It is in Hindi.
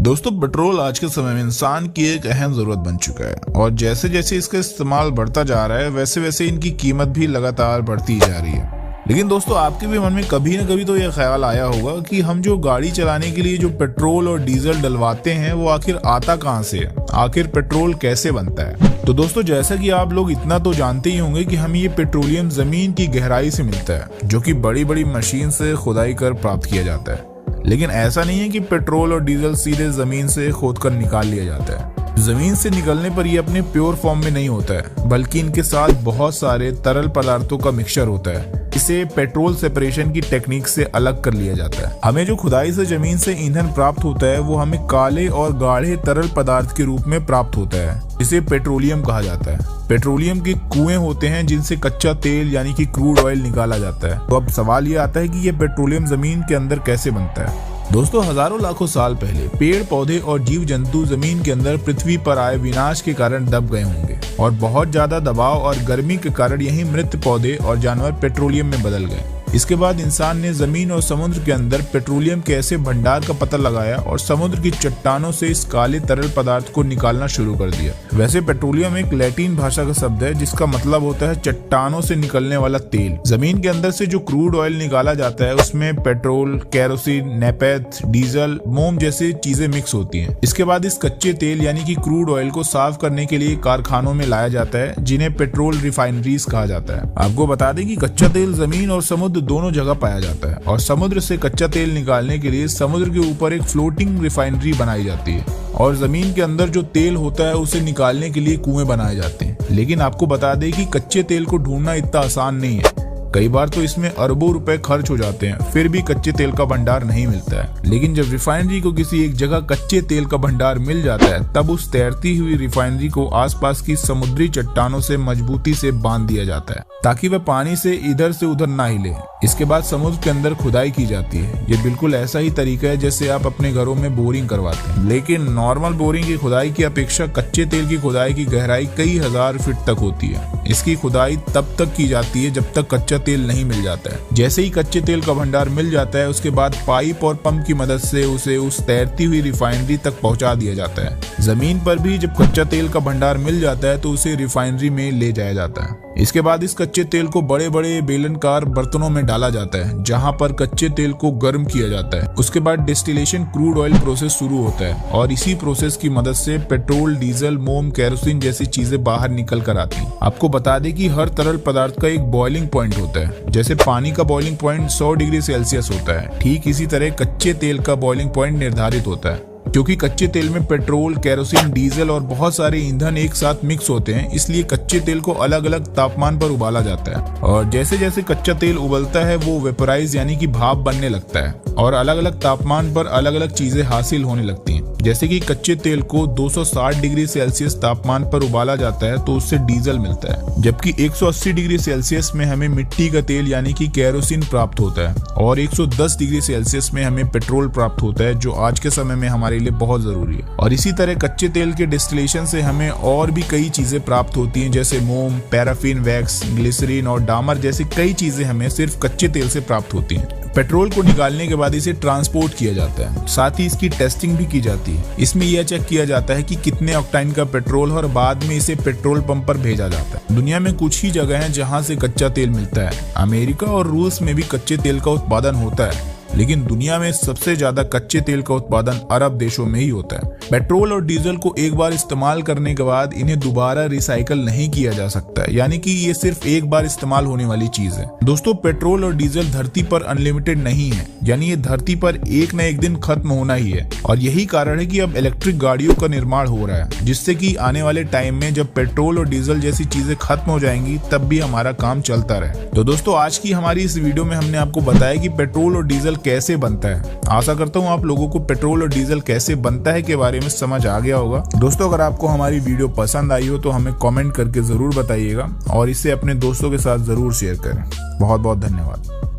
दोस्तों, पेट्रोल आज के समय में इंसान की एक अहम जरूरत बन चुका है और जैसे जैसे इसका इस्तेमाल बढ़ता जा रहा है वैसे वैसे इनकी कीमत भी लगातार बढ़ती जा रही है। लेकिन दोस्तों, आपके भी मन में कभी न कभी तो यह ख्याल आया होगा कि हम जो गाड़ी चलाने के लिए जो पेट्रोल और डीजल डलवाते हैं वो आखिर आता कहाँ से है, आखिर पेट्रोल कैसे बनता है। तो दोस्तों, जैसा कि आप लोग इतना तो जानते ही होंगे कि हमें ये पेट्रोलियम जमीन की गहराई से मिलता है, जो कि बड़ी बड़ी मशीन से खुदाई कर प्राप्त किया जाता है। लेकिन ऐसा नहीं है कि पेट्रोल और डीजल सीधे जमीन से खोदकर निकाल लिया जाता है। जमीन से निकलने पर ये अपने प्योर फॉर्म में नहीं होता है, बल्कि इनके साथ बहुत सारे तरल पदार्थों का मिक्सचर होता है। इसे पेट्रोल सेपरेशन की टेक्निक से अलग कर लिया जाता है। हमें जो खुदाई से जमीन से ईंधन प्राप्त होता है वो हमें काले और गाढ़े तरल पदार्थ के रूप में प्राप्त होता है, जिसे पेट्रोलियम कहा जाता है। पेट्रोलियम के कुएं होते हैं जिनसे कच्चा तेल यानी कि क्रूड ऑयल निकाला जाता है। तो अब सवाल ये आता है कि ये पेट्रोलियम जमीन के अंदर कैसे बनता है। दोस्तों, हजारों लाखों साल पहले पेड़ पौधे और जीव जंतु जमीन के अंदर पृथ्वी पर आए विनाश के कारण दब गए होंगे और बहुत ज्यादा दबाव और गर्मी के कारण यही मृत पौधे और जानवर पेट्रोलियम में बदल गए। इसके बाद इंसान ने जमीन और समुद्र के अंदर पेट्रोलियम के ऐसे भंडार का पता लगाया और समुद्र की चट्टानों से इस काले तरल पदार्थ को निकालना शुरू कर दिया। वैसे पेट्रोलियम एक लैटिन भाषा का शब्द है जिसका मतलब होता है चट्टानों से निकलने वाला तेल। जमीन के अंदर से जो क्रूड ऑयल निकाला जाता है उसमें पेट्रोल, केरोसिन, नेपेथ, डीजल, मोम जैसी चीजें मिक्स होती हैं। इसके बाद इस कच्चे तेल यानी कि क्रूड ऑयल को साफ करने के लिए कारखानों में लाया जाता है, जिन्हें पेट्रोल रिफाइनरीज कहा जाता है। आपको बता दें कि कच्चा तेल जमीन और समुद्र दोनों जगह पाया जाता है और समुद्र से कच्चा तेल निकालने के लिए समुद्र के ऊपर एक फ्लोटिंग रिफाइनरी बनाई जाती है और जमीन के अंदर जो तेल होता है उसे निकालने के लिए कुएं बनाए जाते हैं। लेकिन आपको बता दें कि कच्चे तेल को ढूंढना इतना आसान नहीं है। कई बार तो इसमें अरबों रुपए खर्च हो जाते हैं, फिर भी कच्चे तेल का भंडार नहीं मिलता है। लेकिन जब रिफाइनरी को किसी एक जगह कच्चे तेल का भंडार मिल जाता है, तब उस तैरती हुई रिफाइनरी को आसपास की समुद्री चट्टानों से मजबूती से बांध दिया जाता है ताकि वह पानी से इधर से उधर ना हिले। इसके बाद समुद्र के अंदर खुदाई की जाती है। ये बिल्कुल ऐसा ही तरीका है जैसे आप अपने घरों में बोरिंग करवाते हैं, लेकिन नॉर्मल बोरिंग की खुदाई की अपेक्षा कच्चे तेल की खुदाई की गहराई कई हजार फीट तक होती है। इसकी खुदाई तब तक की जाती है जब तक कच्चा तेल नहीं मिल जाता है। जैसे ही कच्चे तेल का भंडार मिल जाता है, उसके बाद पाइप और पंप की मदद से उसे उस तैरती हुई रिफाइनरी तक पहुंचा दिया जाता है। जमीन पर भी जब कच्चा तेल का भंडार मिल जाता है तो उसे रिफाइनरी में ले जाया जाता है। इसके बाद इस कच्चे तेल को बड़े बड़े बेलनकार बर्तनों में डाला जाता है, जहां पर कच्चे तेल को गर्म किया जाता है। उसके बाद डिस्टिलेशन क्रूड ऑयल प्रोसेस शुरू होता है और इसी प्रोसेस की मदद से पेट्रोल, डीजल, मोम, केरोसिन जैसी चीजें बाहर निकल कर आती हैं। आपको बता दें कि हर तरल पदार्थ का एक बॉइलिंग पॉइंट होता है। जैसे पानी का बॉइलिंग पॉइंट 100 डिग्री सेल्सियस होता है, ठीक इसी तरह कच्चे तेल का बॉइलिंग पॉइंट निर्धारित होता है। क्योंकि कच्चे तेल में पेट्रोल, केरोसिन, डीजल और बहुत सारे ईंधन एक साथ मिक्स होते हैं, इसलिए कच्चे तेल को अलग अलग तापमान पर उबाला जाता है और जैसे जैसे कच्चा तेल उबलता है वो वेपोराइज यानी कि भाप बनने लगता है और अलग अलग तापमान पर अलग अलग चीजें हासिल होने लगती हैं। जैसे कि कच्चे तेल को 260 डिग्री सेल्सियस तापमान पर उबाला जाता है तो उससे डीजल मिलता है, जबकि 180 डिग्री सेल्सियस में हमें मिट्टी का तेल यानी कि केरोसिन प्राप्त होता है और 110 डिग्री सेल्सियस में हमें पेट्रोल प्राप्त होता है, जो आज के समय में हमारे लिए बहुत जरूरी है। और इसी तरह कच्चे तेल के डिस्टिलेशन से हमें और भी कई चीजें प्राप्त होती हैं, जैसे मोम, पैराफिन, वैक्स, ग्लिसरीन और डामर जैसी कई चीजें हमें सिर्फ कच्चे तेल से प्राप्त होती हैं। पेट्रोल को निकालने के बाद इसे ट्रांसपोर्ट किया जाता है, साथ ही इसकी टेस्टिंग भी की जाती है। इसमें यह चेक किया जाता है कि कितने ऑक्टाइन का पेट्रोल है और बाद में इसे पेट्रोल पंप पर भेजा जाता है। दुनिया में कुछ ही जगह हैं जहां से कच्चा तेल मिलता है। अमेरिका और रूस में भी कच्चे तेल का उत्पादन होता है, लेकिन दुनिया में सबसे ज्यादा कच्चे तेल का उत्पादन अरब देशों में ही होता है। पेट्रोल और डीजल को एक बार इस्तेमाल करने के बाद इन्हें दोबारा रिसाइकल नहीं किया जा सकता है, यानी कि ये सिर्फ एक बार इस्तेमाल होने वाली चीज है। दोस्तों, पेट्रोल और डीजल धरती पर अनलिमिटेड नहीं है, यानी ये धरती पर एक न एक दिन खत्म होना ही है। और यही कारण है कि अब इलेक्ट्रिक गाड़ियों का निर्माण हो रहा है, जिससे कि आने वाले टाइम में जब पेट्रोल और डीजल जैसी चीजें खत्म हो जाएंगी तब भी हमारा काम चलता रहे। तो दोस्तों, आज की हमारी इस वीडियो में हमने आपको बताया कि पेट्रोल और डीजल कैसे बनता है। आशा करता हूँ आप लोगों को पेट्रोल और डीजल कैसे बनता है के बारे में समझ आ गया होगा। दोस्तों, अगर आपको हमारी वीडियो पसंद आई हो तो हमें कमेंट करके जरूर बताइएगा और इसे अपने दोस्तों के साथ जरूर शेयर करें। बहुत बहुत धन्यवाद।